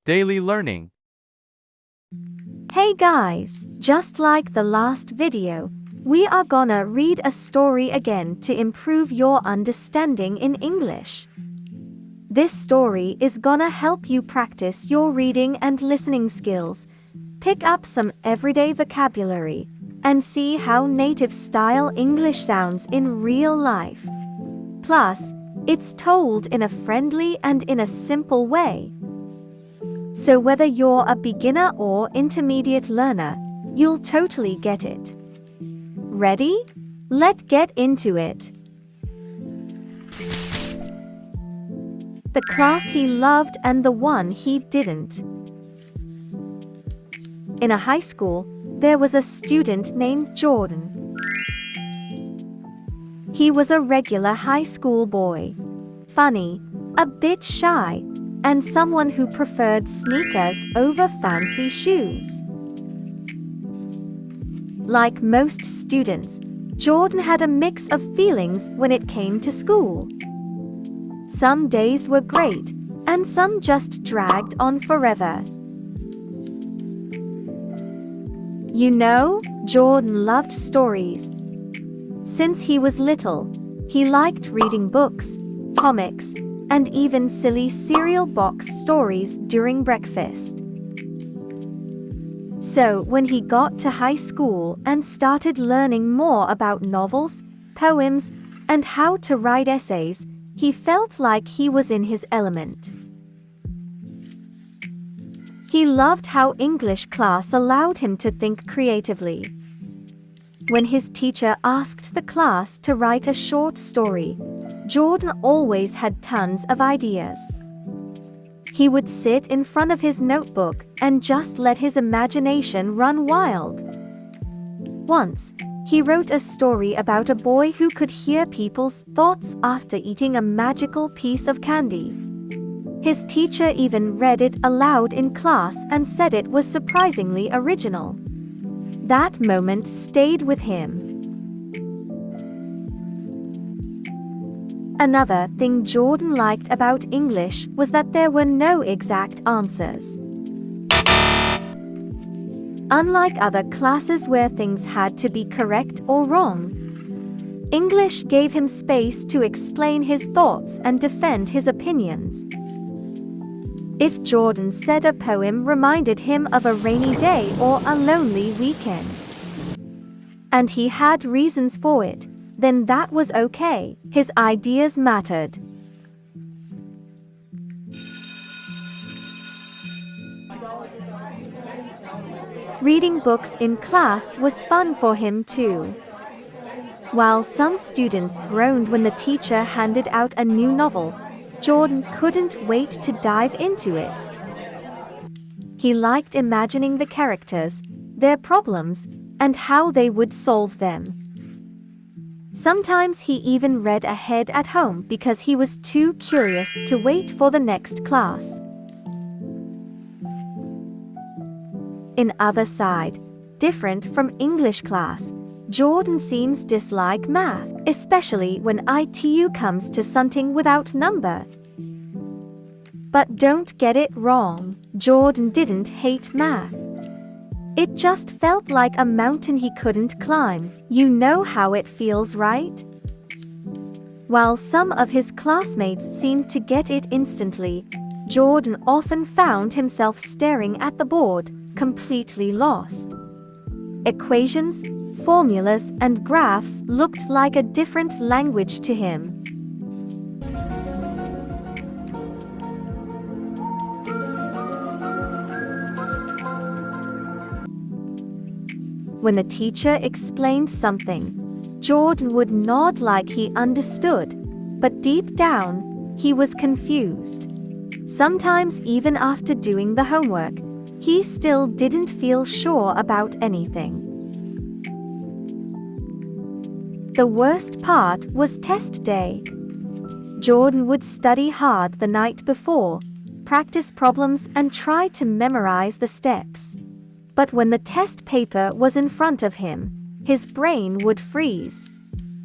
Daily learning. Hey guys, just like the last video, we are gonna read a story again to improve your understanding in English. This story is gonna help you practice your reading and listening skills, pick up some everyday vocabulary, and see how native-style English sounds in real life. Plus, it's told in a friendly and in a simple way. So whether you're a beginner or intermediate learner, you'll totally get it. Ready? Let's get into it. The class he loved and the one he didn't. In a high school, there was a student named Jordan. He was a regular high school boy. Funny, a bit shy, and someone who preferred sneakers over fancy shoes. Like most students, Jordan had a mix of feelings when it came to school. Some days were great, and some just dragged on forever. You know, Jordan loved stories. Since he was little, he liked reading books, comics, and even silly cereal box stories during breakfast. So when he got to high school and started learning more about novels, poems, and how to write essays, he felt like he was in his element. He loved how English class allowed him to think creatively. When his teacher asked the class to write a short story, Jordan always had tons of ideas. He would sit in front of his notebook and just let his imagination run wild. Once, he wrote a story about a boy who could hear people's thoughts after eating a magical piece of candy. His teacher even read it aloud in class and said it was surprisingly original. That moment stayed with him. Another thing Jordan liked about English was that there were no exact answers. Unlike other classes where things had to be correct or wrong, English gave him space to explain his thoughts and defend his opinions. If Jordan said a poem reminded him of a rainy day or a lonely weekend, and he had reasons for it, then that was okay. His ideas mattered. Reading books in class was fun for him too. While some students groaned when the teacher handed out a new novel, Jordan couldn't wait to dive into it. He liked imagining the characters, their problems, and how they would solve them. Sometimes he even read ahead at home because he was too curious to wait for the next class. In other side, different from English class, Jordan seems dislike math, especially when it comes to something without number. But don't get it wrong, Jordan didn't hate math. It just felt like a mountain he couldn't climb. You know how it feels, right? While some of his classmates seemed to get it instantly, Jordan often found himself staring at the board, completely lost. Equations, formulas, and graphs looked like a different language to him. When the teacher explained something, Jordan would nod like he understood, but deep down, he was confused. Sometimes even after doing the homework, he still didn't feel sure about anything. The worst part was test day. Jordan would study hard the night before, practice problems and try to memorize the steps. But when the test paper was in front of him, his brain would freeze.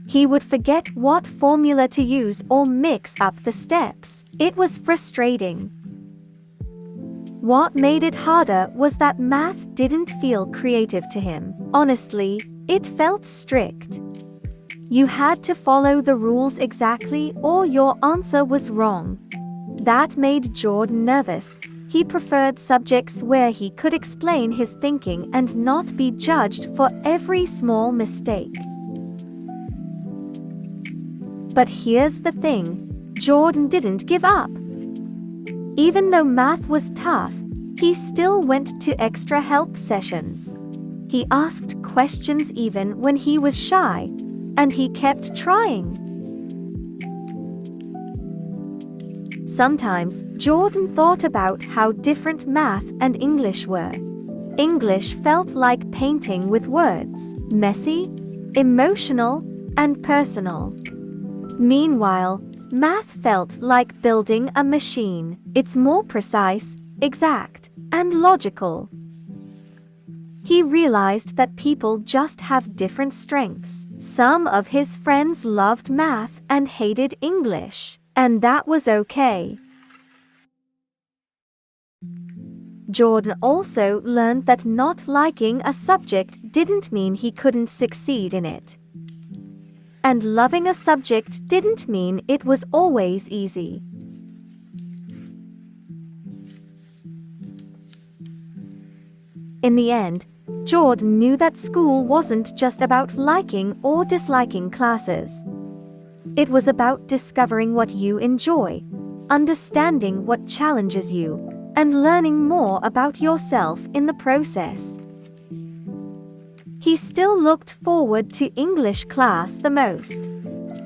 He would forget what formula to use or mix up the steps. It was frustrating. What made it harder was that math didn't feel creative to him. Honestly, it felt strict. You had to follow the rules exactly or your answer was wrong. That made Jordan nervous. He preferred subjects where he could explain his thinking and not be judged for every small mistake. But here's the thing, Jordan didn't give up. Even though math was tough, he still went to extra help sessions. He asked questions even when he was shy, and he kept trying. Sometimes, Jordan thought about how different math and English were. English felt like painting with words, messy, emotional, and personal. Meanwhile, math felt like building a machine. It's more precise, exact, and logical. He realized that people just have different strengths. Some of his friends loved math and hated English, and that was okay. Jordan also learned that not liking a subject didn't mean he couldn't succeed in it. And loving a subject didn't mean it was always easy. In the end, Jordan knew that school wasn't just about liking or disliking classes. It was about discovering what you enjoy, understanding what challenges you, and learning more about yourself in the process. He still looked forward to English class the most.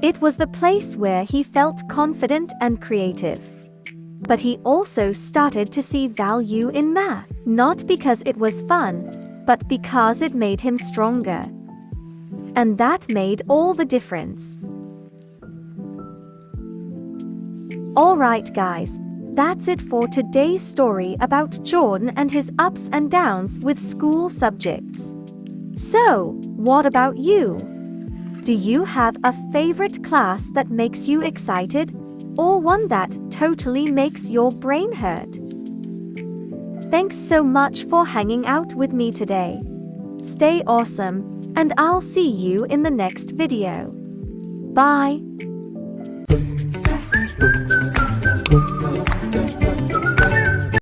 It was the place where he felt confident and creative. But he also started to see value in math, not because it was fun, but because it made him stronger. And that made all the difference. Alright guys, that's it for today's story about Jordan and his ups and downs with school subjects. So, what about you? Do you have a favorite class that makes you excited, or one that totally makes your brain hurt? Thanks so much for hanging out with me today. Stay awesome, and I'll see you in the next video. Bye!